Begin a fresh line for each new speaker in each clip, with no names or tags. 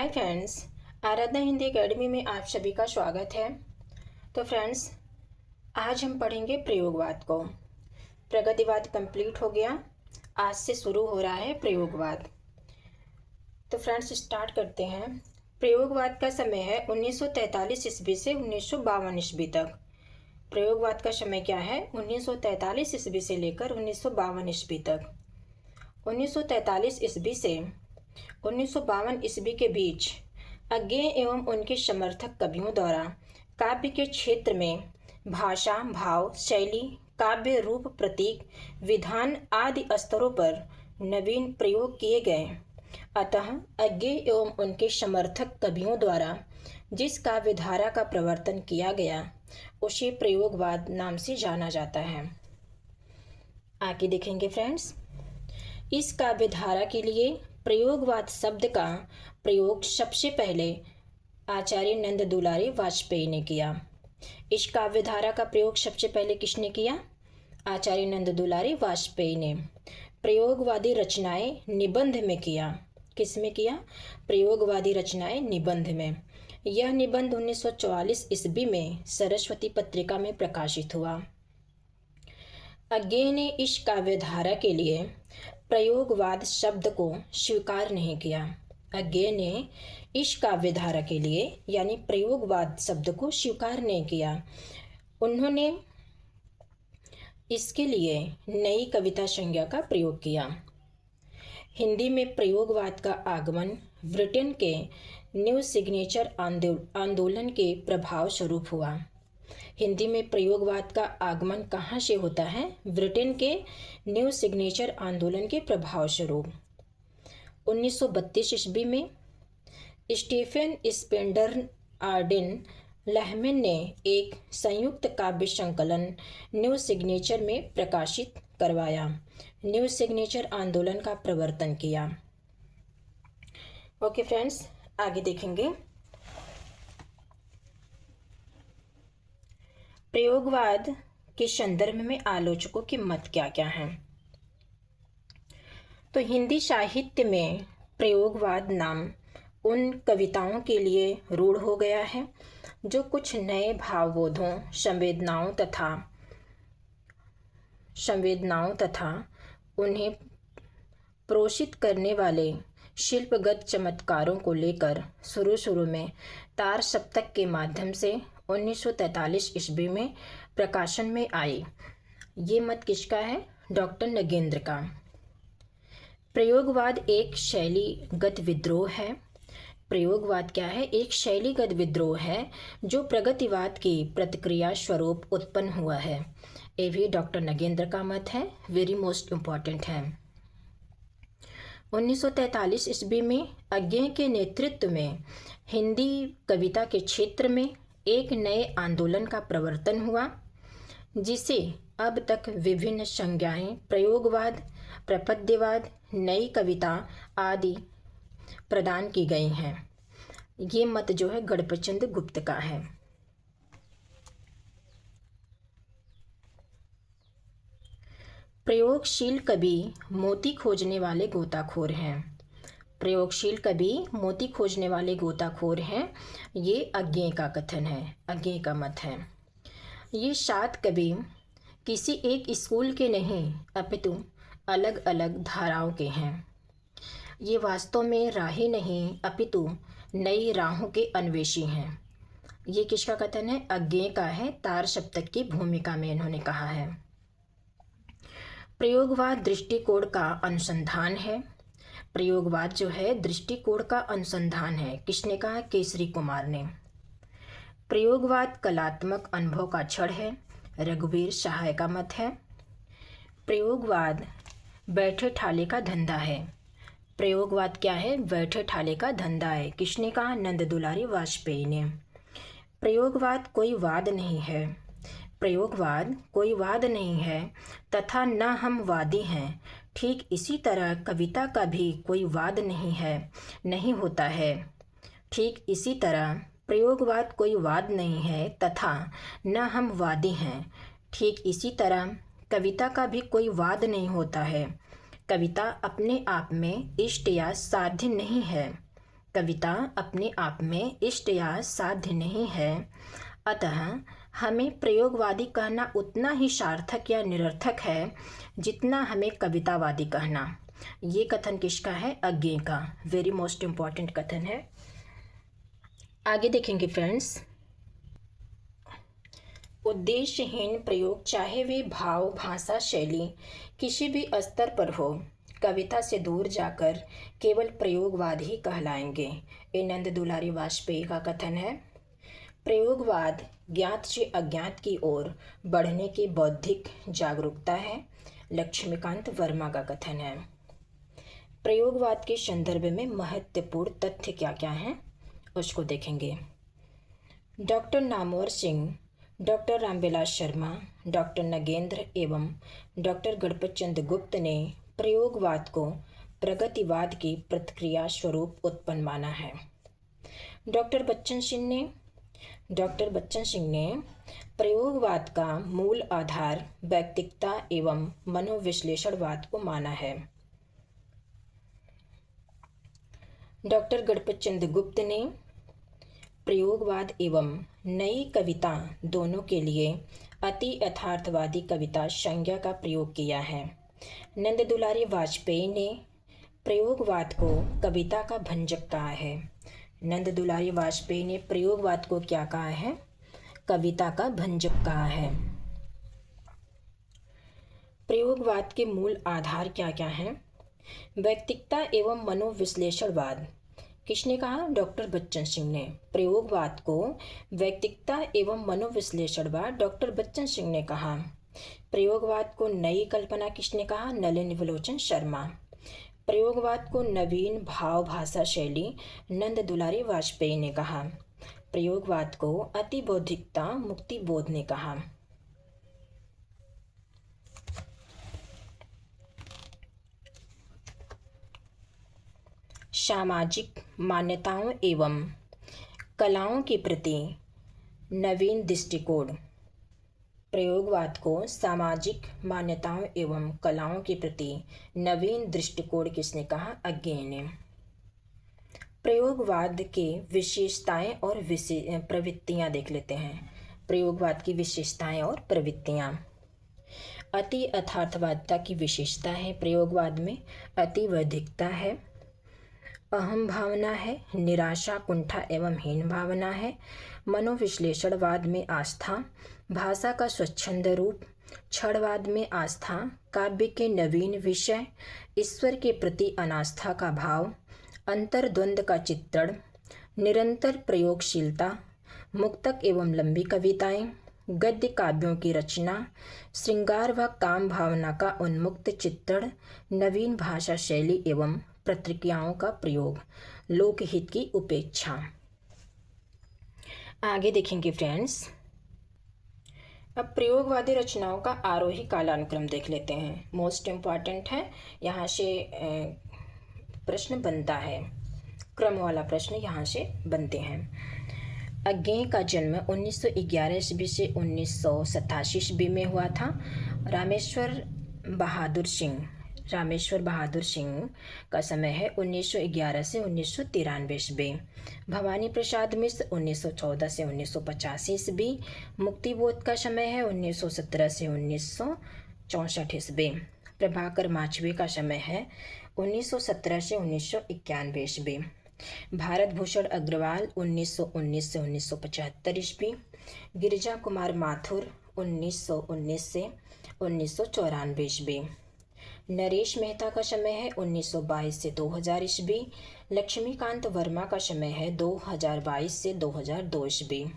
Hi friends, आराधना Hindi academy में आप सभी का स्वागत है। तो फ्रेंड्स, आज हम पढ़ेंगे प्रयोगवाद को। प्रगतिवाद कंप्लीट हो गया, आज से शुरू हो रहा है प्रयोगवाद। तो फ्रेंड्स स्टार्ट करते हैं। प्रयोगवाद का समय है 1943 ईस्वी से 1952 ईस्वी तक। प्रयोगवाद का समय क्या है? 1943 ईस्वी से लेकर 1952 ईस्वी तक। 1943 ईस्वी से 1952 ईस्वी के बीच अज्ञेय एवं उनके समर्थक कवियों द्वारा काव्य के क्षेत्र में भाषा, भाव, शैली, काव्य रूप, प्रतीक, विधान आदि स्तरों पर नवीन प्रयोग किए गए। अतः अज्ञेय एवं उनके समर्थक कवियों द्वारा जिस काव्य धारा का प्रवर्तन किया गया उसे प्रयोगवाद नाम से जाना जाता है। आगे देखेंगे फ्रेंड्स, इस काव्य धारा के लिए प्रयोगवाद शब्द का प्रयोग सबसे पहले आचार्य नंद दुलारी वाजपेयी ने किया। इस काव्य धारा का प्रयोग सबसे पहले किसने किया? आचार्य नंद दुलारी वाजपेयी ने। प्रयोगवादी रचनाएं निबंध में किया। किस में किया? प्रयोगवादी रचनाएं निबंध में। यह निबंध 1944 ईस्वी में सरस्वती पत्रिका में प्रकाशित हुआ। अज्ञेय ने इस काव्य धारा के लिए प्रयोगवाद शब्द को स्वीकार नहीं किया। अज्ञेय ने इस काव्य धारा के लिए यानी प्रयोगवाद शब्द को स्वीकार नहीं किया। उन्होंने इसके लिए नई कविता संज्ञा का प्रयोग किया। हिंदी में प्रयोगवाद का आगमन ब्रिटेन के न्यू सिग्नेचर आंदोलन के प्रभाव स्वरूप हुआ। हिंदी में प्रयोगवाद का आगमन कहाँ से होता है? ब्रिटेन के न्यू सिग्नेचर आंदोलन के प्रभाव स्वरूप। 1932 ईस्वी में स्टीफन स्पेंडर आर्डेन लहमैन ने एक संयुक्त काव्य संकलन न्यू सिग्नेचर में प्रकाशित करवाया। न्यू सिग्नेचर आंदोलन का प्रवर्तन किया। ओके फ्रेंड्स, आगे देखेंगे। प्रयोगवाद के संदर्भ में आलोचकों के मत क्या क्या हैं? तो हिंदी साहित्य में प्रयोगवाद नाम उन कविताओं के लिए रूढ़ हो गया है जो कुछ नए भावबोधों, संवेदनाओं तथा उन्हें प्रोषित करने वाले शिल्पगत चमत्कारों को लेकर शुरू में तार सप्तक के माध्यम से 1943 ईस्वी में प्रकाशन में आई। ये मत किसका है? डॉक्टर नगेंद्र का। प्रयोगवाद एक शैलीगत विद्रोह है। प्रयोगवाद क्या है? एक शैलीगत विद्रोह है जो प्रगतिवाद की प्रतिक्रिया स्वरूप उत्पन्न हुआ है। ये भी डॉक्टर नगेंद्र का मत है, वेरी मोस्ट इम्पॉर्टेंट है। 1943 ईस्वी में अज्ञेय के नेतृत्व में हिंदी कविता के क्षेत्र में एक नए आंदोलन का प्रवर्तन हुआ जिसे अब तक विभिन्न संज्ञाएं प्रयोगवाद, प्रपद्यवाद, नई कविता आदि प्रदान की गई हैं। ये मत जो है गणपतचंद्र गुप्त का है। प्रयोगशील कवि मोती खोजने वाले गोताखोर हैं। प्रयोगशील कवि मोती खोजने वाले गोताखोर हैं, ये अज्ञेय का कथन है, अज्ञेय का मत है। ये 7 कवि किसी एक स्कूल के नहीं अपितु अलग अलग धाराओं के हैं। ये वास्तव में राही नहीं अपितु नई राहों के अन्वेषी हैं। ये किसका कथन है? अज्ञेय का है। तार सप्तक की भूमिका में इन्होंने कहा है। प्रयोगवाद दृष्टिकोण का अनुसंधान है। प्रयोगवाद जो है दृष्टिकोण का अनुसंधान है। किसने कहा? केसरी कुमार ने। प्रयोगवाद कलात्मक अनुभव का क्षण है। रघुवीर सहाय का मत है। प्रयोगवाद बैठे ठाले का धंधा है। प्रयोगवाद क्या है? बैठे ठाले का धंधा है। किसने कहा? नंद दुलारी वाजपेयी ने। प्रयोगवाद कोई वाद नहीं है। प्रयोगवाद कोई वाद नहीं है तथा न हम वादी हैं। ठीक इसी तरह कविता का भी कोई वाद नहीं है, नहीं होता है। ठीक इसी तरह प्रयोगवाद कोई वाद नहीं है तथा न हम वादी हैं। ठीक इसी तरह कविता का भी कोई वाद नहीं होता है। कविता अपने आप में इष्ट या साध्य नहीं है। कविता अपने आप में इष्ट या साध्य नहीं है, अतः हमें प्रयोगवादी कहना उतना ही सार्थक या निरर्थक है जितना हमें कवितावादी कहना। ये कथन किसका है? अज्ञे का। वेरी मोस्ट इम्पॉर्टेंट कथन है। आगे देखेंगे फ्रेंड्स। उद्देश्यहीन प्रयोग, चाहे वे भाव, भाषा, शैली किसी भी स्तर पर हो, कविता से दूर जाकर केवल प्रयोगवाद ही कहलाएंगे। ये नंद दुलारी वाजपेयी का कथन है। प्रयोगवाद ज्ञात से अज्ञात की ओर बढ़ने की बौद्धिक जागरूकता है। लक्ष्मीकांत वर्मा का कथन है। प्रयोगवाद के संदर्भ में महत्वपूर्ण तथ्य क्या क्या हैं उसको देखेंगे। Doctor Namvar Singh, doctor Ramvilas Sharma, doctor Nagendra एवं डॉक्टर गणपत चंद्र गुप्त ने प्रयोगवाद को प्रगतिवाद की प्रतिक्रिया स्वरूप उत्पन्न माना है। डॉक्टर बच्चन सिंह ने प्रयोगवाद का मूल आधार वैयक्तिकता एवं मनोविश्लेषणवाद को माना है। डॉक्टर गणपत चंद्र गुप्त ने प्रयोगवाद एवं नई कविता दोनों के लिए अति यथार्थवादी कविता संज्ञा का प्रयोग किया है। नंद दुलारी वाजपेयी ने प्रयोगवाद को कविता का भंजक कहा है। नंद दुलारी वाजपेयी ने प्रयोगवाद को क्या कहा है? कविता का भंजक कहा है। प्रयोगवाद के मूल आधार क्या क्या हैं? वैयक्तिकता एवं मनोविश्लेषणवाद। किसने कहा? डॉक्टर बच्चन सिंह ने। प्रयोगवाद को वैयक्तिकता एवं मनोविश्लेषणवाद डॉक्टर बच्चन सिंह ने कहा। प्रयोगवाद को नई कल्पना किसने कहा? नलिनी विलोचन शर्मा। प्रयोगवाद को नवीन भाव, भाषा, शैली नंद दुलारी वाजपेयी ने कहा। प्रयोगवाद को अति बौद्धिकता मुक्ति बोध ने कहा। सामाजिक मान्यताओं एवं कलाओं के प्रति नवीन दृष्टिकोण। प्रयोगवाद को सामाजिक मान्यताओं एवं कलाओं के प्रति नवीन दृष्टिकोण किसने कहा? अज्ञे ने। प्रयोगवाद के विशेषताएं और प्रवृत्तियां देख लेते हैं। प्रयोगवाद की विशेषताएं और प्रवृत्तियां। अति यथार्थवादिता की विशेषता है प्रयोगवाद में। अतिवैधिकता है, अहम भावना है, निराशा, कुंठा एवं हीन भावना है। मनोविश्लेषणवाद में आस्था, भाषा का स्वच्छंद रूप। क्षणवाद में आस्था, काव्य के नवीन विषय, ईश्वर के प्रति अनास्था का भाव, अंतर्द्वंद का चित्रण, निरंतर प्रयोगशीलता, मुक्तक एवं लंबी कविताएं, गद्य काव्यों की रचना, श्रृंगार व काम भावना का उन्मुक्त चित्रण, नवीन भाषा शैली एवं प्रतिक्रियाओं का प्रयोग, लोकहित की उपेक्षा। आगे देखेंगे फ्रेंड्स। अब प्रयोगवादी रचनाओं का आरोही कालानुक्रम देख लेते हैं। मोस्ट इम्पॉर्टेंट है, यहाँ से प्रश्न बनता है, क्रम वाला प्रश्न यहाँ से बनते हैं। अज्ञे का जन्म 1911 ईस्वी से 1987 ईस्वी में हुआ था। रामेश्वर बहादुर सिंह का समय है 1911 से 1993 ईस्वी। भवानी प्रसाद मिश्र 1914 से 1985 ईस्वी। मुक्तिबोध का समय है 1917 से 1964 ईस्वी। प्रभाकर माचवे का समय है 1917 से 1991 ईस्वी। भारत भूषण अग्रवाल 1919 से 1975 ईस्वी। गिरिजा कुमार माथुर 1919 से 1994 ईस्वी। नरेश मेहता का समय है 1922 से 2000 ईस्वी। लक्ष्मीकांत वर्मा का समय है 2022 से 2002 ईस्वी।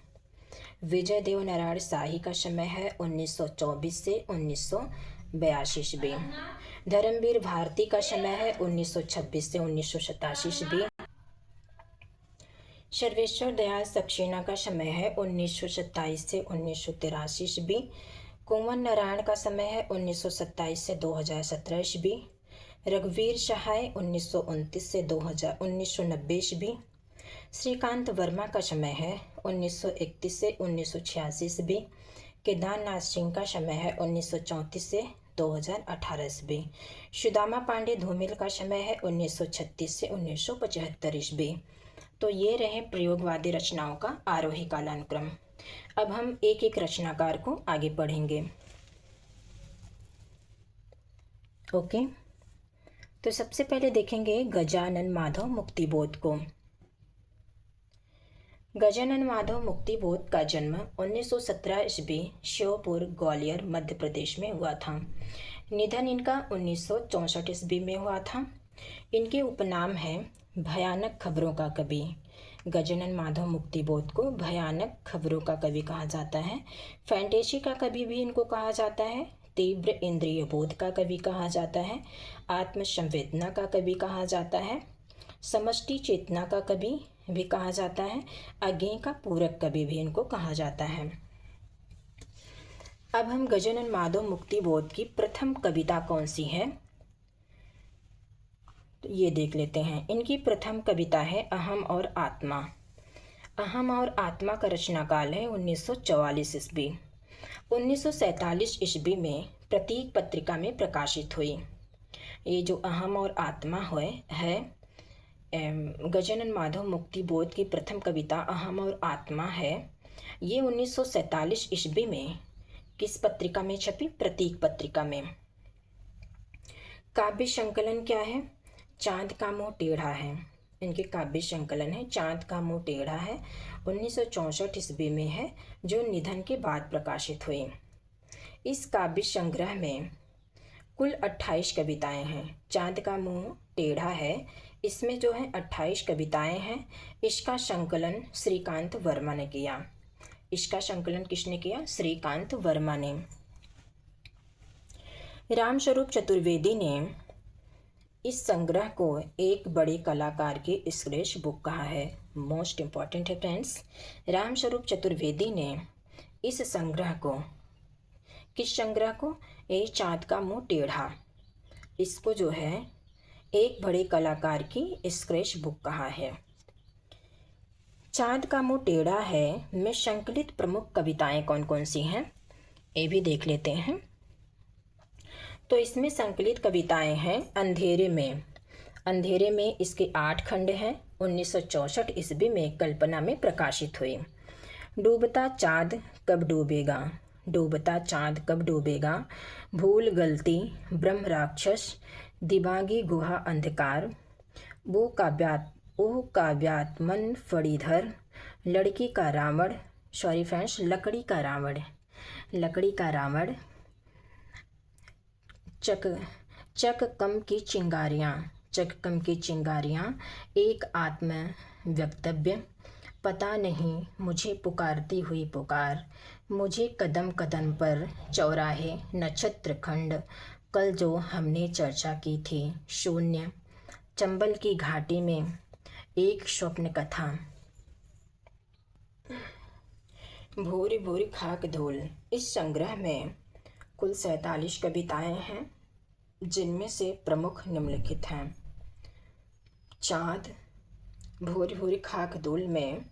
विजय देव नारायण शाही का समय है 1924 से 1982 ईस्वी। धर्मवीर भारती का समय है 1926 से 1987 ईस्वी। सर्वेश्वर दयाल सक्सेना का समय है 1927 से 1983 ईस्वी। कुंवर नारायण का समय है 1927 से 2017 ईस्वी। रघुवीर सहाय 1929 से 1990 ईस्वी। श्रीकांत वर्मा का समय है 1931 से 1986 ईस्वी। केदारनाथ सिंह का समय है 1934 से 2018 ईस्वी। सुदामा पांडे धूमिल का समय है 1936 से 1975 ईस्वी। तो ये रहे प्रयोगवादी रचनाओं का आरोही कालानुक्रम। अब हम एक एक रचनाकार को आगे पढ़ेंगे। ओके, तो सबसे पहले देखेंगे गजानन माधव मुक्तिबोध को। गजानन माधव मुक्तिबोध का जन्म 1917 ईस्वी श्योपुर ग्वालियर मध्य प्रदेश में हुआ था। निधन इनका 1964 ईस्वी में हुआ था। इनके उपनाम है भयानक खबरों का कवि। गजानन माधव मुक्तिबोध को भयानक खबरों का कवि कहा जाता है। फैंटेसी का कवि भी इनको कहा जाता है। तीव्र इंद्रिय बोध का कवि कहा जाता है। आत्मसंवेदना का कवि कहा जाता है। समष्टि चेतना का कवि भी कहा जाता है। अज्ञेय का पूरक कवि भी इनको कहा जाता है। अब हम गजानन माधव मुक्तिबोध की प्रथम कविता कौन सी है तो ये देख लेते हैं। इनकी प्रथम कविता है अहम और आत्मा। अहम और आत्मा का रचनाकाल है 1944 ईस्वी। 1947 ईस्वी में प्रतीक पत्रिका में प्रकाशित हुई। ये जो अहम और आत्मा है गजानन माधव मुक्तिबोध की प्रथम कविता अहम और आत्मा है। ये 1947 ईस्वी में किस पत्रिका में छपी? प्रतीक पत्रिका में। काव्य संकलन क्या है? चांद का मुंह टेढ़ा है। इनके काव्य संकलन है चांद का मुंह टेढ़ा है। 1964 ईस्वी में है, जो निधन के बाद प्रकाशित हुई। इस काव्य संग्रह में कुल 28 कविताएं हैं। चांद का मुंह टेढ़ा है, इसमें जो है 28 कविताएं हैं। इसका संकलन श्रीकांत वर्मा ने किया। इसका संकलन किसने किया? श्रीकांत वर्मा ने। रामस्वरूप चतुर्वेदी ने इस संग्रह को एक बड़े कलाकार की स्क्रैच बुक कहा है। मोस्ट इम्पॉर्टेंट है फ्रेंड्स। रामस्वरूप चतुर्वेदी ने इस संग्रह को, किस संग्रह को? ये चाँद का मुंह टेढ़ा, इसको जो है एक बड़े कलाकार की स्क्रैच बुक कहा है। चाँद का मुंह टेढ़ा है में संकलित प्रमुख कविताएं कौन कौन सी हैं, ये भी देख लेते हैं। तो इसमें संकलित कविताएं हैं अंधेरे में। अंधेरे में इसके 8 खंड हैं। 1964 ईस्वी में कल्पना में प्रकाशित हुई। डूबता चाँद कब डूबेगा, डूबता चाँद कब डूबेगा, भूल गलती, ब्रह्म राक्षस, दिमागी गुहा अंधकार, वो काव्यात्मन फणीधर, लड़की का रावण, सॉरी फ्रेंड्स, लकड़ी का रावण, लकड़ी का रावण, चककम की चिंगारियाँ, चककम की चिंगारियाँ, एक आत्म वक्तव्य, पता नहीं मुझे पुकारती हुई पुकार, मुझे कदम कदम पर चौराहे, नक्षत्र खंड, कल जो हमने चर्चा की थी, शून्य, चंबल की घाटी में, एक स्वप्न कथा, भूरी भूरी खाक धूल। इस संग्रह में कुल 47 कविताएं हैं, जिनमें से प्रमुख निम्नलिखित हैं। चाँद, भूरी भूरी खाक धूल में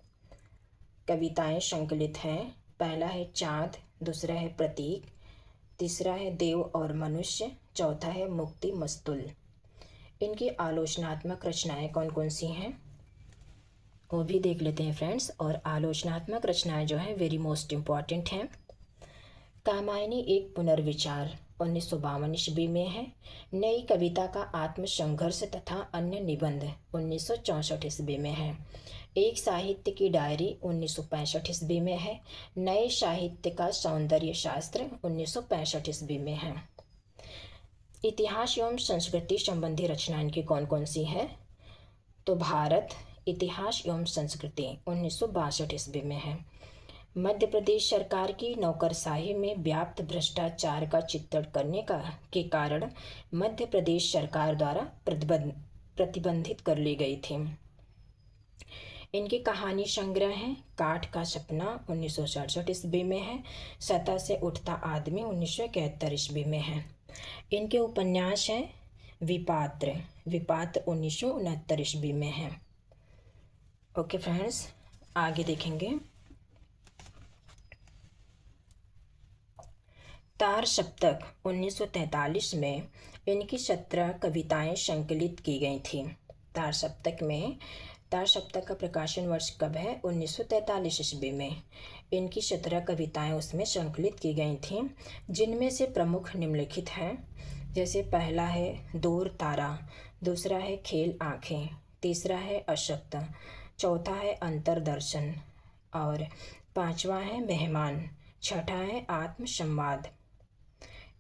कविताएं संकलित हैं। पहला है चाँद, दूसरा है प्रतीक, तीसरा है देव और मनुष्य, चौथा है मुक्ति मस्तुल। इनकी आलोचनात्मक रचनाएं कौन कौन सी हैं वो भी देख लेते हैं फ्रेंड्स। और आलोचनात्मक रचनाएं जो हैं वेरी मोस्ट इम्पॉर्टेंट हैं। कामायनी एक पुनर्विचार 1952 ईस्वी में है। नई कविता का आत्मसंघर्ष तथा अन्य निबंध 1964 ईस्वी में है। एक साहित्य की डायरी 1965 ईस्वी में है। नए साहित्य का सौंदर्य शास्त्र 1965 ईस्वी में है। इतिहास एवं संस्कृति संबंधी रचना इनकी कौन कौन सी है? तो भारत इतिहास एवं संस्कृति 1962 ईस्वी में है। मध्य प्रदेश सरकार की नौकरशाही में व्याप्त भ्रष्टाचार का चित्रण करने के कारण मध्य प्रदेश सरकार द्वारा प्रतिबंधित कर ली गई थी। इनके कहानी संग्रह हैं काठ का सपना 1967 ईस्वी में है। सतह से उठता आदमी 1971 ईस्वी में है। इनके उपन्यास हैं विपात्र 1969 ईस्वी में है। ओके फ्रेंड्स, आगे देखेंगे। तार सप्तक 1943 में इनकी 17 कविताएं संकलित की गई थी। तार सप्तक में तार सप्ताह का प्रकाशन वर्ष कब है? 1943 ईस्वी में। इनकी 17 कविताएं उसमें संकलित की गई थीं, जिनमें से प्रमुख निम्नलिखित हैं। जैसे पहला है दूर तारा, दूसरा है खेल आँखें, तीसरा है अशक्त, चौथा है अंतर्दर्शन और पांचवा है मेहमान, छठा है आत्मसंवाद।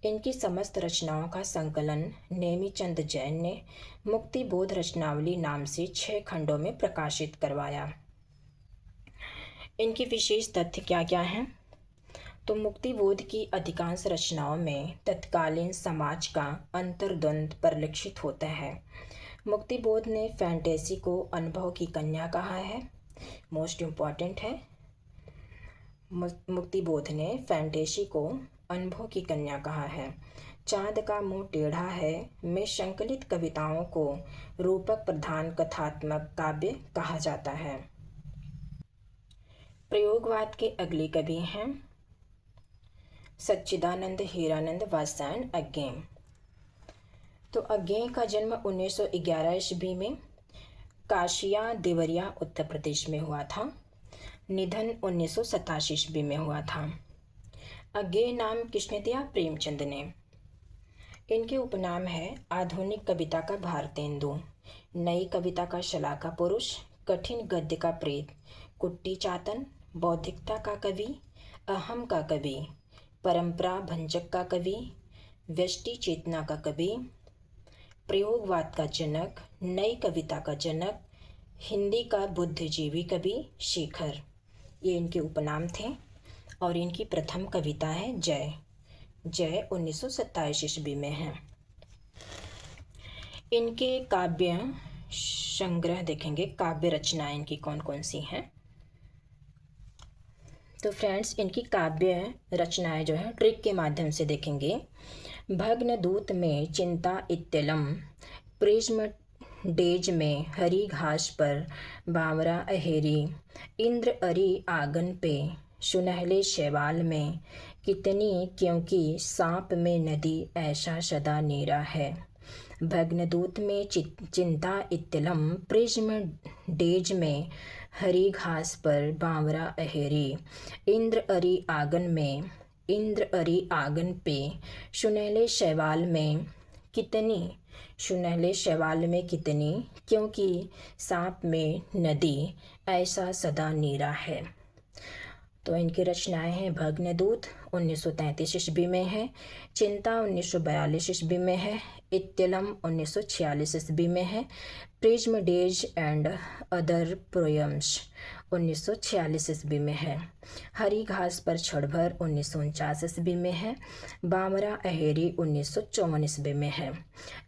इनकी समस्त रचनाओं का संकलन नेमीचंद जैन ने मुक्ति बोध रचनावली नाम से 6 खंडों में प्रकाशित करवाया। इनके विशेष तथ्य क्या क्या हैं? तो मुक्ति बोध की अधिकांश रचनाओं में तत्कालीन समाज का अंतर्द्वंद परिलक्षित होता है। मुक्ति बोध ने फैंटेसी को अनुभव की कन्या कहा है। मोस्ट इम्पॉर्टेंट है, मुक्ति बोध ने फैंटेसी को अनुभव की कन्या कहा है। चांद का मुंह टेढ़ा है में संकलित कविताओं को रूपक प्रधान कथात्मक काव्य कहा जाता है। प्रयोगवाद के अगले कवि हैं सच्चिदानंद हीरानंद वात्स्यायन अज्ञेय। तो अज्ञेय का जन्म 1911 ईस्वी में काशिया देवरिया उत्तर प्रदेश में हुआ था। निधन 1987 ईस्वी में हुआ था। अज्ञेय नाम किसने दिया? प्रेमचंद ने। इनके उपनाम है आधुनिक कविता का भारतेंदु, नई कविता का शलाका पुरुष, कठिन गद्य का प्रेत, कुट्टी चातन, बौद्धिकता का कवि, अहम का कवि, परंपरा भंजक का कवि, व्यष्टि चेतना का कवि, प्रयोगवाद का जनक, नई कविता का जनक, हिंदी का बुद्धिजीवी कवि शेखर। ये इनके उपनाम थे। और इनकी प्रथम कविता है जय। जय 1927 ईस्वी में है। इनके काव्य संग्रह देखेंगे, काव्य रचनाएं इनकी कौन कौन सी हैं। तो फ्रेंड्स, इनकी काव्य रचनाएं जो है ट्रिक के माध्यम से देखेंगे। भग्न दूत में चिंता इत्तलम, प्रिज्म डेज में हरी घास पर बावरा अहेरी, इंद्र अरी आंगन पे सुनहले शैवाल में कितनी, क्योंकि सांप में नदी ऐसा सदा नीरा है। भग्नदूत में चिंता इत्तलम, प्रिज्म डेज में हरी घास पर बावरा अहेरी, इंद्र अरी आंगन पे सुनहले शैवाल में कितनी, सुनहले शैवाल में कितनी, क्योंकि सांप में नदी ऐसा सदा नीरा है। तो इनकी रचनाएं हैं भग्नदूत 1933 ईस्वी में है, चिंता 1942 ईस्वी में है, इत्तलम 1946 ईस्वी में है, prism days and other poems 1946 ईस्वी में है, हरी घास पर क्षणभर 1949 ईस्वी में है, बामरा अहेरी 1954 ईस्वी में है,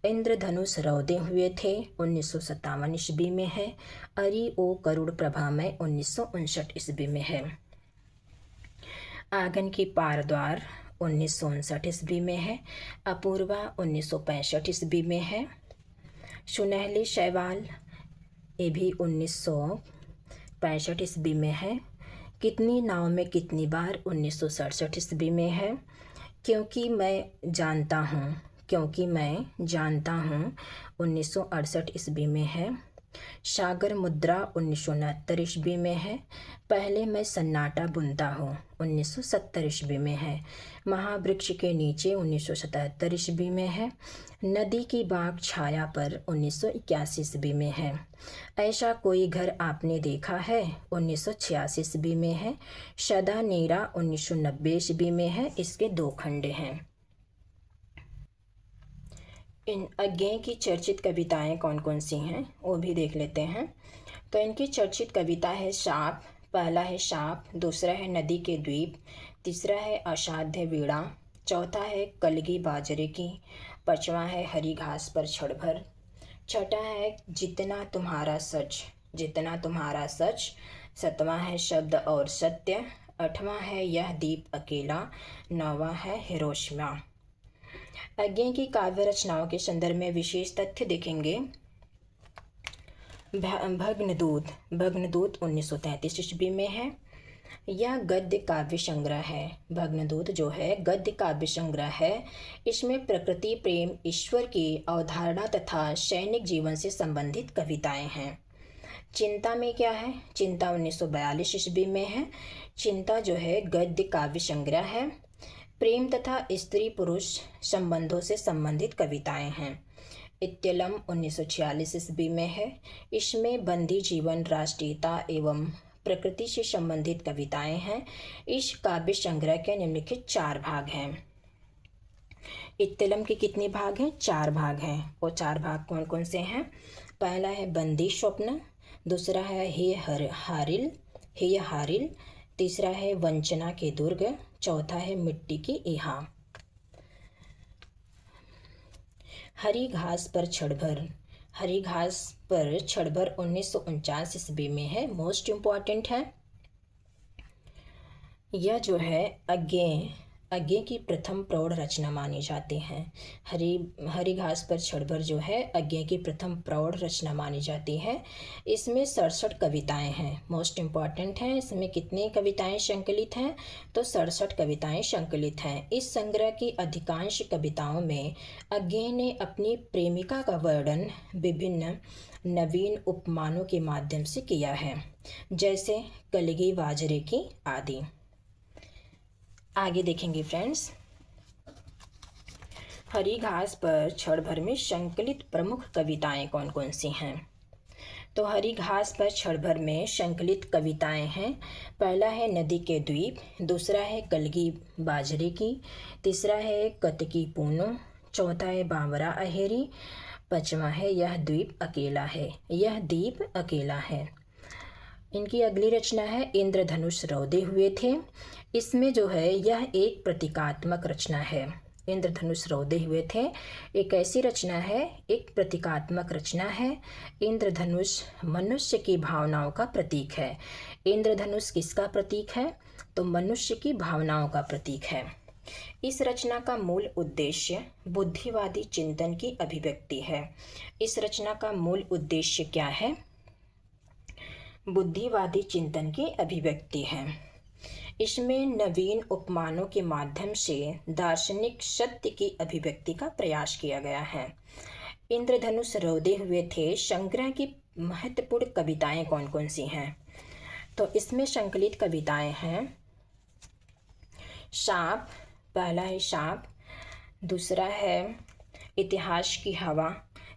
इंद्रधनुष रौदे हुए थे 1957 ईस्वी में है, अरी ओ करुण प्रभा में 1959 ईस्वी में है, आंगन की पार द्वार 1959 ईस्वी में है, अपूर्वा 1965 ईस्वी में है, सुनहली शैवाल ये भी 1965 ईस्वी में है, कितनी नाव में कितनी बार 1967 ईस्वी में है, क्योंकि मैं जानता हूँ 1968 ईस्वी में है, सागर मुद्रा 1969 ईस्वी में है, पहले मैं सन्नाटा बुनता हूँ 1970 ईस्वी में है, महावृक्ष के नीचे 1977 ईस्वी में है, नदी की बाग छाया पर 1981 ईस्वी में है, ऐसा कोई घर आपने देखा है 1986 ईस्वी में है, सदा नीरा 1990 ईस्वी में है। इसके 2 खंड हैं। इन अज्ञेय की चर्चित कविताएं कौन कौन सी हैं वो भी देख लेते हैं। तो इनकी चर्चित कविता है साप। पहला है साप, दूसरा है नदी के द्वीप, तीसरा है असाध्य वीणा, चौथा है कलगी बाजरे की, पांचवा है हरी घास पर क्षणभर, छठा है जितना तुम्हारा सच, सातवां है शब्द और सत्य, आठवां है यह दीप अकेला, नौवां है हिरोशिमा। अज्ञेय की काव्य रचनाओं के संदर्भ में विशेष तथ्य देखेंगे। भग्नदूत 1933 ईस्वी में है। यह गद्य काव्य संग्रह है। भग्नदूत जो है गद्य काव्य संग्रह है। इसमें प्रकृति, प्रेम, ईश्वर की अवधारणा तथा सैनिक जीवन से संबंधित कविताएं हैं। चिंता में क्या है, चिंता 1942 ईस्वी में है। चिंता जो है गद्य काव्य संग्रह है। प्रेम तथा स्त्री पुरुष संबंधों से संबंधित कविताएं हैं। इत्यलम 1946 ईस्वी में है। इसमें बंदी जीवन, राष्ट्रीयता एवं प्रकृति से संबंधित कविताएं हैं। इस काव्य संग्रह के निम्नलिखित 4 भाग हैं। इत्यलम के कितने भाग हैं? 4 भाग हैं। वो 4 भाग कौन कौन से हैं? पहला है बंदी स्वप्न, दूसरा है हे हारिल, तीसरा है वंचना के दुर्ग, चौथा है मिट्टी की इहा। हरी घास पर छड़भर, हरी घास पर छड़भर 1949 ईस्वी में है। मोस्ट इम्पॉर्टेंट है। यह जो है अज्ञे की प्रथम प्रौढ़ रचना मानी जाती है। हरी घास पर छड़भर जो है अज्ञे की प्रथम प्रौढ़ रचना मानी जाती है। इसमें 67 कविताएं हैं। मोस्ट इम्पॉर्टेंट है। इसमें कितनी कविताएं संकलित हैं? तो 67 कविताएं संकलित हैं। इस संग्रह की अधिकांश कविताओं में अज्ञे ने अपनी प्रेमिका का वर्णन विभिन्न नवीन उपमानों के माध्यम से किया है, जैसे कलगी बाजरे की आदि। आगे देखेंगे फ्रेंड्स। हरी घास पर छड़भर में संकलित प्रमुख कविताएं कौन कौन सी हैं? तो हरी घास पर छड़भर में संकलित कविताएं हैं। पहला है नदी के द्वीप, दूसरा है कलगी बाजरे की, तीसरा है कतकी पूनो, चौथा है बावरा अहेरी, पांचवा है यह द्वीप अकेला है। इनकी अगली रचना है इंद्रधनुष रौदे हुए थे। इसमें जो है यह एक प्रतीकात्मक रचना है। इंद्रधनुष रौदे हुए थे एक ऐसी रचना है, एक प्रतीकात्मक रचना है। इंद्रधनुष मनुष्य की भावनाओं का प्रतीक है। इंद्रधनुष किसका प्रतीक है? तो मनुष्य की भावनाओं का प्रतीक है। इस रचना का मूल उद्देश्य बुद्धिवादी चिंतन की अभिव्यक्ति है। इस रचना का मूल उद्देश्य क्या है? बुद्धिवादी चिंतन की अभिव्यक्ति है। इसमें नवीन उपमानों के माध्यम से दार्शनिक सत्य की अभिव्यक्ति का प्रयास किया गया है। इंद्रधनुष रौदे हुए थे संग्रह की महत्वपूर्ण कविताएं कौन कौन सी हैं? तो इसमें संकलित कविताएं हैं सांप, पहला है सांप, दूसरा है इतिहास की हवा,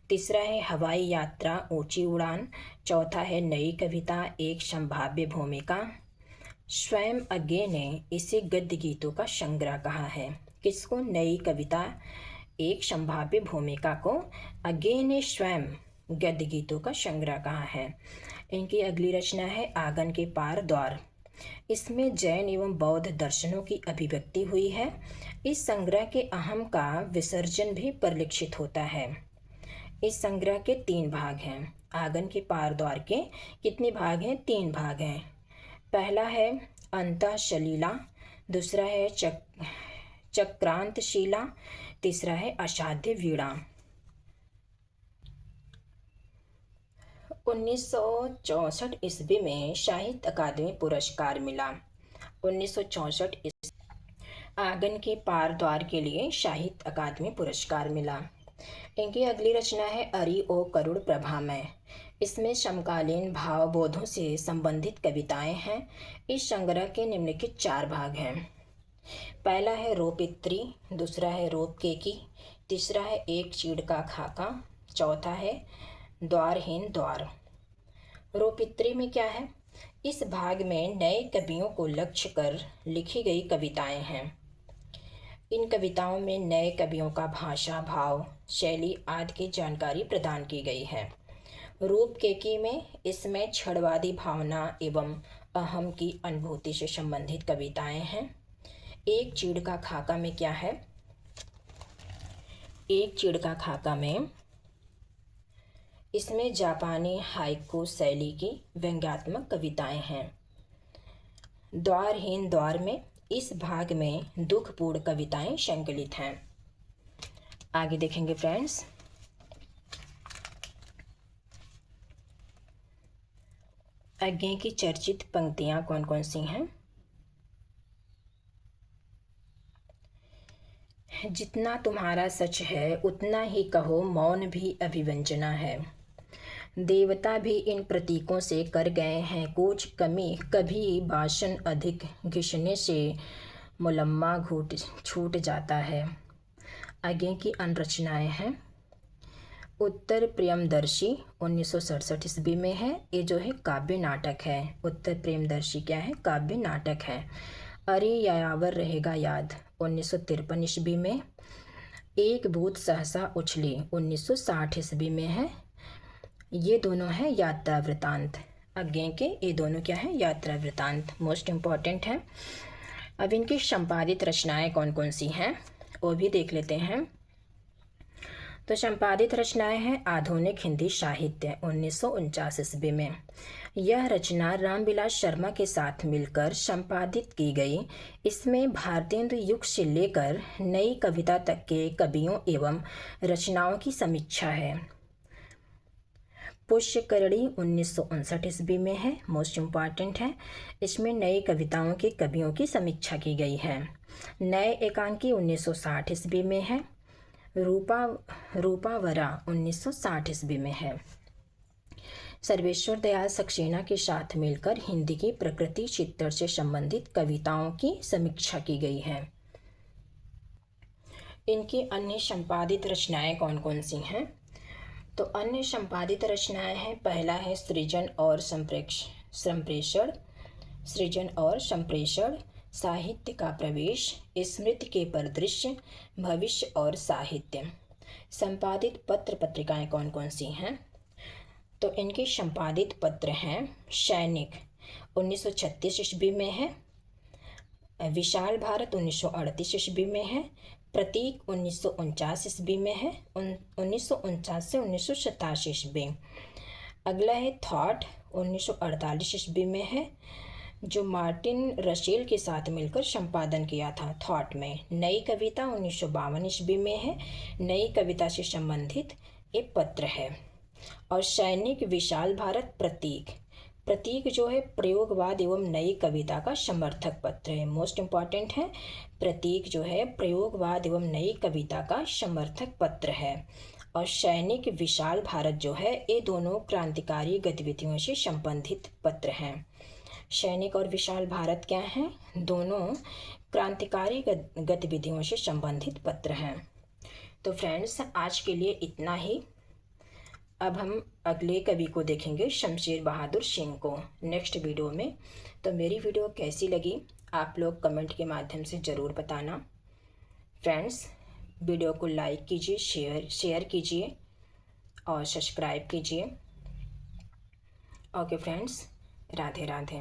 तीसरा है हवाई यात्रा ऊंची उड़ान, चौथा है नई कविता एक संभाव्य भूमिका। स्वयं अज्ञे ने इसे गद्य गीतों का संग्रह कहा है। किसको? नई कविता एक संभाव्य भूमिका को अज्ञे ने स्वयं गद्य गीतों का संग्रह कहा है। इनकी अगली रचना है आंगन के पार द्वार। इसमें जैन एवं बौद्ध दर्शनों की अभिव्यक्ति हुई है। इस संग्रह के अहम का विसर्जन भी परिलक्षित होता है। इस संग्रह के 3 भाग हैं। आंगन के पार द्वार के कितने भाग हैं? 3 भाग हैं। पहला है अंतःशलीला, दूसरा है चक्रांतशीला, तीसरा है असाध्य वीणा। 1964 ईस्वी में साहित्य अकादमी पुरस्कार मिला। 1964 आंगन के पार द्वार के लिए साहित्य अकादमी पुरस्कार मिला। इनकी अगली रचना है अरि ओ करुण प्रभामय। इसमें समकालीन भावबोधों से संबंधित कविताएं हैं। इस संग्रह के निम्नलिखित 4 भाग हैं। पहला है रोपित्री, दूसरा है रोप केकी, तीसरा है एक चीड़ का खाका, चौथा है द्वारहीन द्वार। रोपित्री में क्या है? इस भाग में नए कवियों को लक्ष्य कर लिखी गई कविताएं हैं। इन कविताओं में नए कवियों का भाषा, भाव, शैली आदि की जानकारी प्रदान की गई है। रूप केकी में इसमें क्षणवादी भावना एवं अहम की अनुभूति से संबंधित कविताएं हैं। एक चीड़ का खाका में क्या है? एक चीड़ का खाका में इसमें जापानी हाइकू शैली की व्यंग्यात्मक कविताएं हैं। द्वारहीन द्वार में इस भाग में दुखपूर्ण कविताएं संकलित हैं। आगे देखेंगे फ्रेंड्स। अज्ञे की चर्चित पंक्तियां कौन कौन सी हैं? जितना तुम्हारा सच है उतना ही कहो, मौन भी अभिव्यंजना है। देवता भी इन प्रतीकों से कर गए हैं कूच, कमी कभी भाषण अधिक घिसने से मुलम्मा घूट छूट जाता है। आगे की अन्य रचनाएँ हैं। उत्तर प्रियमदर्शी 1967 ईस्वी में है। ये जो है काव्य नाटक है। उत्तर प्रियमदर्शी क्या है? काव्य नाटक है। अरे यायावर रहेगा याद 1953 ईस्वी में। एक भूत सहसा उछली 1960 ईस्वी में है। ये दोनों हैं यात्रा वृतांत। आगे के ये दोनों क्या है? यात्रा वृतांत मोस्ट इम्पॉर्टेंट है। अब इनकी संपादित रचनाएं कौन कौन सी हैं वो भी देख लेते हैं। तो संपादित रचनाएं हैं आधुनिक हिंदी साहित्य 1949 ईस्वी में। यह रचना रामविलास शर्मा के साथ मिलकर संपादित की गई। इसमें भारतेंदु युग से लेकर नई कविता तक के कवियों एवं रचनाओं की समीक्षा है। पुष्यकरणी 1959 ईस्वी में है। मोस्ट इम्पॉर्टेंट है। इसमें नई कविताओं के कवियों की समीक्षा की गई है। नए एकांकी 1960 ईस्वी में है। रूपावरा 1960 ईस्वी में है। सर्वेश्वर दयाल सक्सेना के साथ मिलकर हिंदी की प्रकृति चित्रण से संबंधित कविताओं की समीक्षा की गई है। इनकी अन्य संपादित रचनाएं कौन कौन सी हैं? तो अन्य संपादित रचनाएं हैं। पहला है सृजन और संप्रेषण। सृजन और संप्रेषण, साहित्य का प्रवेश, स्मृति के परिदृश्य, भविष्य और साहित्य। संपादित पत्र पत्रिकाएं कौन कौन सी हैं? तो इनके संपादित पत्र हैं सैनिक 1936 ईस्वी में है। विशाल भारत 1938 ईस्वी में है। प्रतीक 1949 ईस्वी में है। 1949 से 1987 ईस्वी। अगला है थॉट 1948 ईस्वी में है, जो मार्टिन रसेल के साथ मिलकर संपादन किया था। थॉट में नई कविता 1952 ईस्वी में है। नई कविता से संबंधित एक पत्र है। और सैनिक विशाल भारत प्रतीक। प्रतीक जो है प्रयोगवाद एवं नई कविता का समर्थक पत्र है। मोस्ट इम्पॉर्टेंट है। प्रतीक जो है प्रयोगवाद एवं नई कविता का समर्थक पत्र है। और सैनिक विशाल भारत जो है ये दोनों क्रांतिकारी गतिविधियों से संबंधित पत्र हैं। सैनिक और विशाल भारत क्या हैं? दोनों क्रांतिकारी गतिविधियों से संबंधित पत्र हैं। तो फ्रेंड्स आज के लिए इतना ही। अब हम अगले कवि को देखेंगे शमशेर बहादुर सिंह को नेक्स्ट वीडियो में। तो मेरी वीडियो कैसी लगी आप लोग कमेंट के माध्यम से ज़रूर बताना। फ्रेंड्स वीडियो को लाइक कीजिए, शेयर कीजिए और सब्सक्राइब कीजिए। Okay friends, Radhe Radhe.